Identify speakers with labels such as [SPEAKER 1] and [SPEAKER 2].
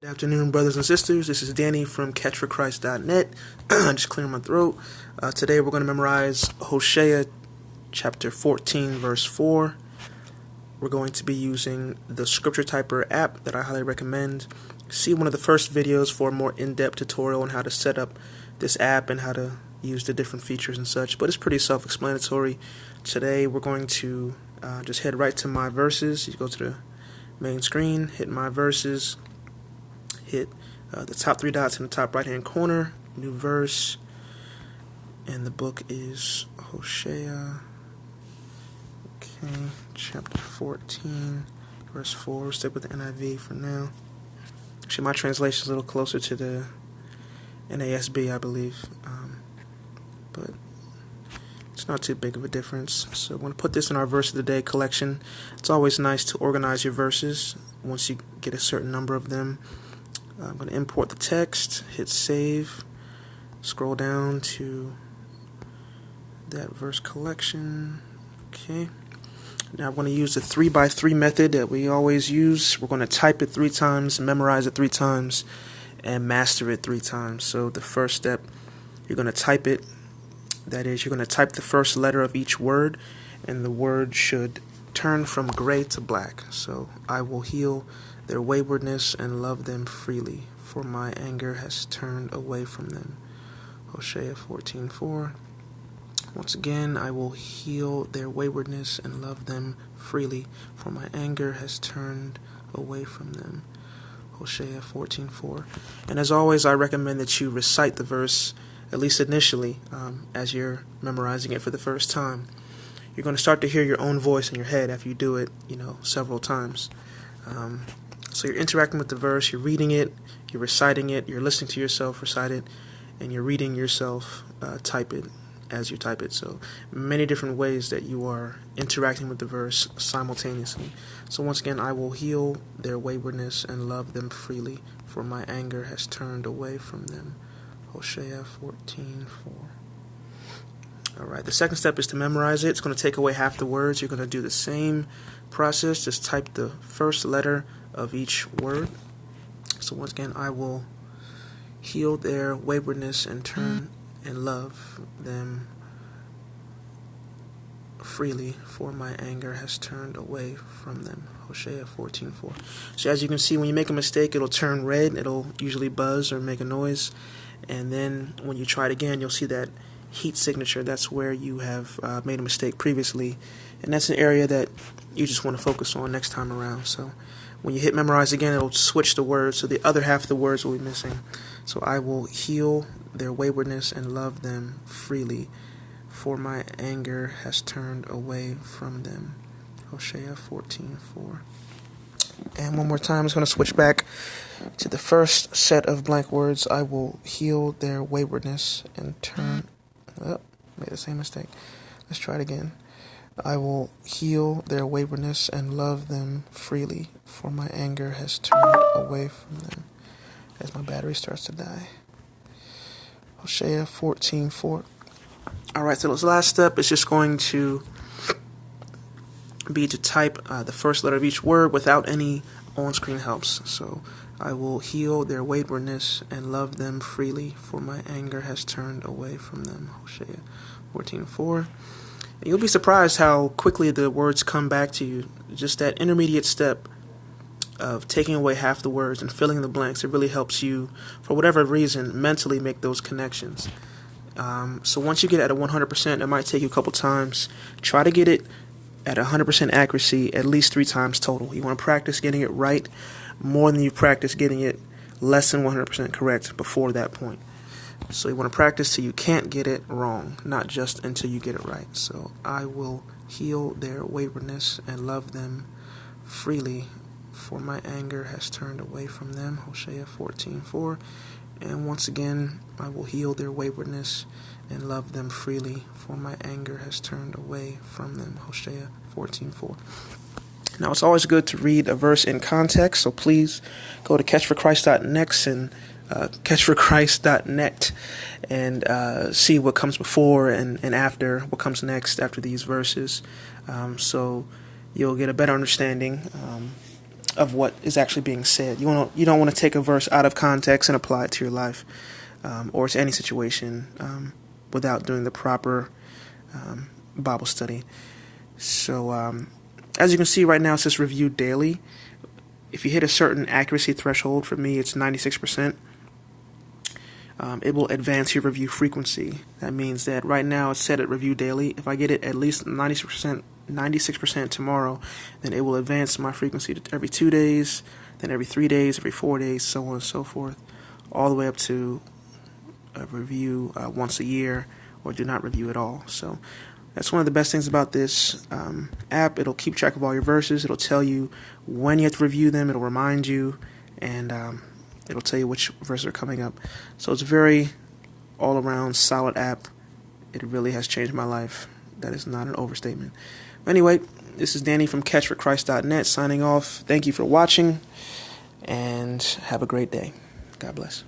[SPEAKER 1] Good afternoon, brothers and sisters. This is Danny from CatchForChrist.net. Just clearing my throat. Today we're going to memorize Hosea chapter 14, verse 4. We're going to be using the Scripture Typer app that I highly recommend. See one of the first videos for a more in-depth tutorial on how to set up this app and how to use the different features and such. But it's pretty self-explanatory. Today we're going to just head right to my verses. You go to the main screen, hit my verses. Hit the top three dots in the top right hand corner, new verse, and the book is Hosea, chapter 14, verse 4. We'll stick with the NIV for now. Actually, my translation is a little closer to the NASB, I believe, but it's not too big of a difference. So I'm going to put this in our verse of the day collection. It's always nice to organize your verses once you get a certain number of them. I'm going to import the text, hit save, scroll down to that verse collection. Okay. Now I'm going to use the 3x3 method that we always use. We're going to type it 3 times, memorize it 3 times, and master it 3 times. So the first step, you're going to type it. That is, you're going to type the first letter of each word, and the word should turn from gray to black. So, I will heal their waywardness and love them freely, for my anger has turned away from them. Hosea 14:4. Once again, I will heal their waywardness and love them freely, for my anger has turned away from them. Hosea 14:4. And as always, I recommend that you recite the verse, at least initially, as you're memorizing it for the first time. You're going to start to hear your own voice in your head after you do it, several times. So you're interacting with the verse, you're reading it, you're reciting it, you're listening to yourself recite it, and you're reading yourself type it as you type it. So many different ways that you are interacting with the verse simultaneously. So once again, I will heal their waywardness and love them freely, for my anger has turned away from them. Hosea 14:4. Alright, the second step is to memorize it. It's going to take away half the words. You're going to do the same process. Just type the first letter of each word. So once again, I will heal their waywardness and turn and love them freely, for my anger has turned away from them. Hosea 14:4. So as you can see, when you make a mistake, it'll turn red. It'll usually buzz or make a noise. And then when you try it again, you'll see that heat signature. That's where you have made a mistake previously, and that's an area that you just want to focus on next time around. So when you hit memorize again, it'll switch the words, so the other half of the words will be missing. So I will heal their waywardness and love them freely, for my anger has turned away from them. Hosea 14:4. And one more time, I'm just going to switch back to the first set of blank words. I will heal their waywardness and turn... made the same mistake. Let's try it again. I will heal their waywardness and love them freely, for my anger has turned away from them. As my battery starts to die. Hosea 14:4. Alright, so this last step is just going to be to type the first letter of each word without any on-screen helps. So, I will heal their waywardness and love them freely, for my anger has turned away from them. Hosea 14:4. And you'll be surprised how quickly the words come back to you. Just that intermediate step of taking away half the words and filling in the blanks, it really helps you, for whatever reason, mentally make those connections. So once you get at a 100%, it might take you a couple times. Try to get it at 100% accuracy at least 3 times total. You want to practice getting it right more than you practice getting it less than 100% correct before that point. So you want to practice till you can't get it wrong, not just until you get it right. So I will heal their waywardness and love them freely, for my anger has turned away from them. Hosea 14:4. And once again, I will heal their waywardness and love them freely, for my anger has turned away from them. Hosea 14:4. Now, it's always good to read a verse in context, so please go to CatchForChrist.net and CatchForChrist.net and see what comes before and after, what comes next after these verses. So you'll get a better understanding of what is actually being said. You don't want to take a verse out of context and apply it to your life or to any situation without doing the proper Bible study. So as you can see right now, it says review daily. If you hit a certain accuracy threshold, for me it's 96%, it will advance your review frequency. That means that right now it's set at review daily. If I get it at least 96% tomorrow, then it will advance my frequency to every 2 days, then every 3 days, every 4 days, so on and so forth, all the way up to a review once a year, or do not review at all. So that's one of the best things about this app. It'll keep track of all your verses. It'll tell you when you have to review them. It'll remind you, and it'll tell you which verses are coming up. So it's a very all-around solid app. It really has changed my life. That is not an overstatement. Anyway, this is Danny from CatchForChrist.net signing off. Thank you for watching, and have a great day. God bless.